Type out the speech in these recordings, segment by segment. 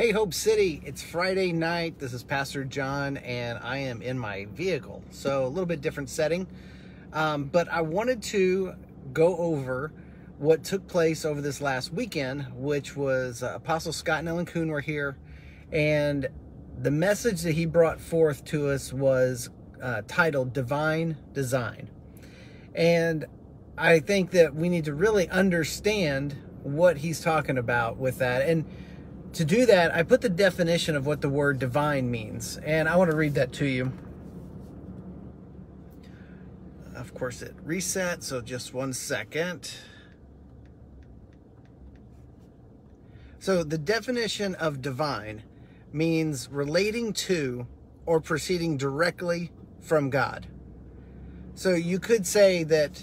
Hey, Hope City, it's Friday night. This is Pastor John, and I am in my vehicle. So a little bit different setting. But I wanted to go over what took place over this last weekend, which was Apostle Scott and Ellen Kuhn were here. And the message that he brought forth to us was titled Divine Design. And I think that we need to really understand what he's talking about with that. And to do that, I put the definition of what the word divine means, and I want to read that to you. Of course, it reset, so just 1 second. So the definition of divine means relating to or proceeding directly from God. So you could say that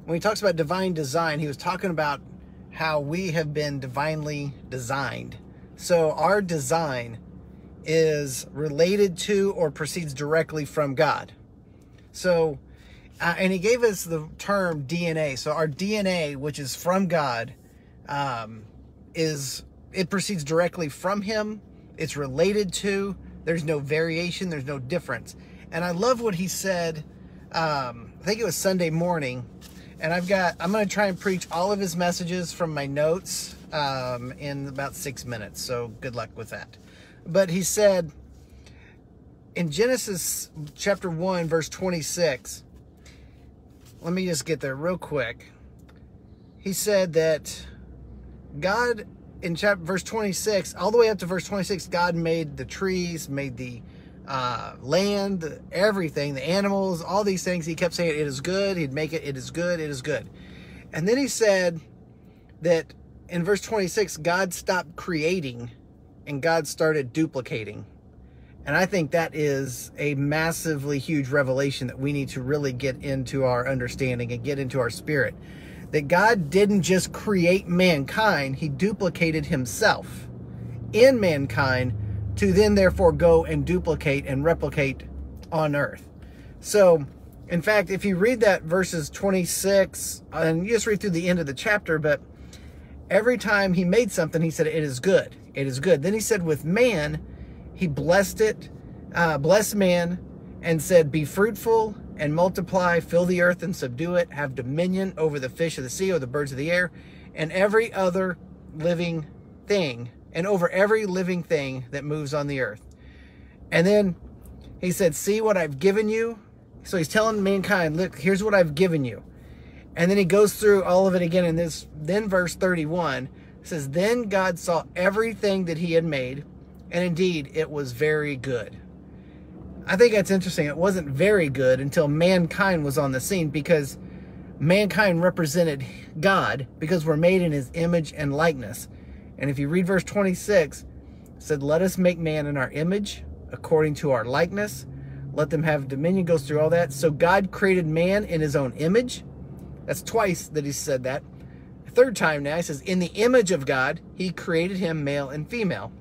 when he talks about divine design, he was talking about how we have been divinely designed. So our design is related to or proceeds directly from God. So, and he gave us the term DNA. So our DNA, which is from God, it proceeds directly from him. It's related to. There's no variation. There's no difference. And I love what he said. I think it was Sunday morning. And I'm going to try and preach all of his messages from my notes in about 6 minutes. So good luck with that. But he said in Genesis chapter 1, verse 26, let me just get there real quick. He said that God, in verse 26, all the way up to verse 26, God made the trees, made the land, everything, the animals, all these things. He kept saying it is good. He'd make it, it is good, it is good. And then he said that in verse 26, God stopped creating and God started duplicating. And I think that is a massively huge revelation that we need to really get into our understanding and get into our spirit. That God didn't just create mankind, he duplicated himself in mankind to then therefore go and duplicate and replicate on earth. So, in fact, if you read that verses 26, and you just read through the end of the chapter, but every time he made something, he said, it is good. It is good. Then he said with man, he blessed it, blessed man, and said, be fruitful and multiply, fill the earth and subdue it, have dominion over the fish of the sea or the birds of the air, and every other living thing, and over every living thing that moves on the earth. And then he said, see what I've given you. So he's telling mankind, look, here's what I've given you. And then he goes through all of it again in this. Then verse 31 says, then God saw everything that he had made, and indeed it was very good. I think that's interesting. It wasn't very good until mankind was on the scene, because mankind represented God, because we're made in his image and likeness. And if you read verse 26, it said, let us make man in our image, according to our likeness. Let them have dominion. Goes through all that. So God created man in his own image. That's twice that he said that. The third time now, he says, in the image of God, he created him male and female.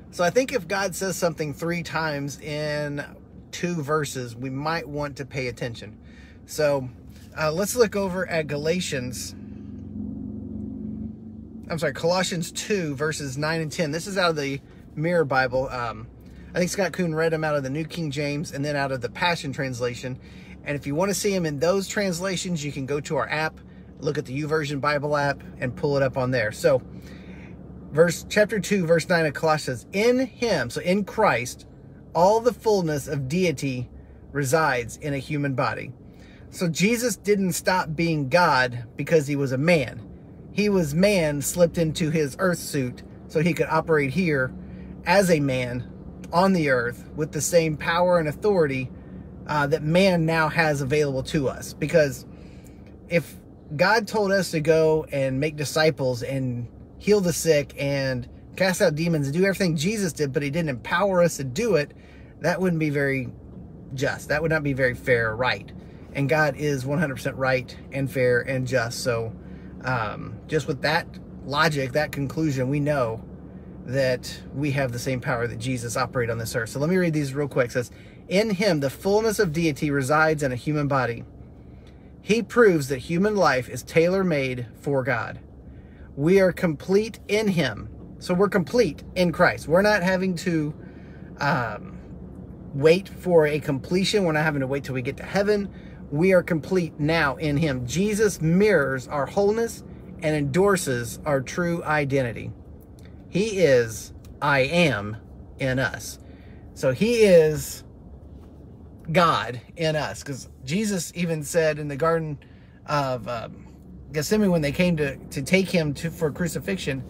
So I think if God says something 3 times in 2 verses, we might want to pay attention. So let's look over at Colossians 2, verses 9 and 10. This is out of the Mirror Bible. I think Scott Kuhn read them out of the New King James and then out of the Passion Translation. And if you want to see them in those translations, you can go to our app, look at the YouVersion Bible app, and pull it up on there. So, chapter 2, verse 9 of Colossians, in him, so in Christ, all the fullness of deity resides in a human body. So Jesus didn't stop being God because he was a man. He was man slipped into his earth suit so he could operate here as a man on the earth with the same power and authority that man now has available to us. Because if God told us to go and make disciples and heal the sick and cast out demons and do everything Jesus did, but he didn't empower us to do it, that wouldn't be very just. That would not be very fair or right. And God is 100% right and fair and just. So just with that logic, that conclusion, we know that we have the same power that Jesus operated on this earth. So let me read these real quick. It says, in him, the fullness of deity resides in a human body. He proves that human life is tailor-made for God. We are complete in him. So we're complete in Christ. We're not having to wait for a completion. We're not having to wait till we get to heaven. We are complete now in him. Jesus mirrors our wholeness and endorses our true identity. He is I am in us. So he is God in us. Because Jesus even said in the Garden of Gethsemane, when they came to take him for crucifixion,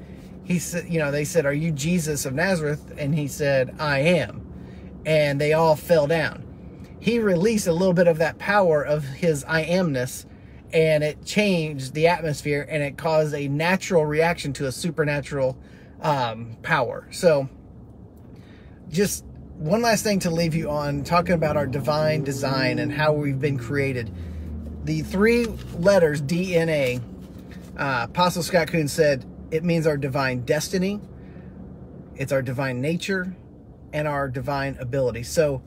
he said, they said, "Are you Jesus of Nazareth?" And he said, "I am." And they all fell down. He released a little bit of that power of his I amness, and it changed the atmosphere, and it caused a natural reaction to a supernatural power. So just one last thing to leave you on, talking about our divine design and how we've been created. The 3 letters DNA, Apostle Scott Kuhn said, it means our divine destiny, it's our divine nature, and our divine ability. So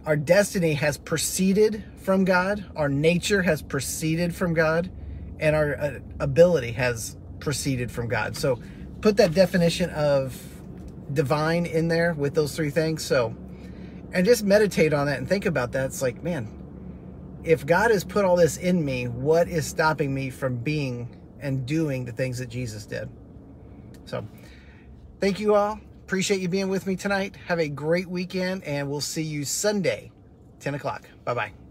our destiny has proceeded from God, our nature has proceeded from God, and our ability has proceeded from God. So put that definition of divine in there with those 3 things. So, and just meditate on that and think about that. It's like, man, if God has put all this in me, what is stopping me from being and doing the things that Jesus did? So thank you all. Appreciate you being with me tonight. Have a great weekend, and we'll see you Sunday, 10 o'clock. Bye-bye.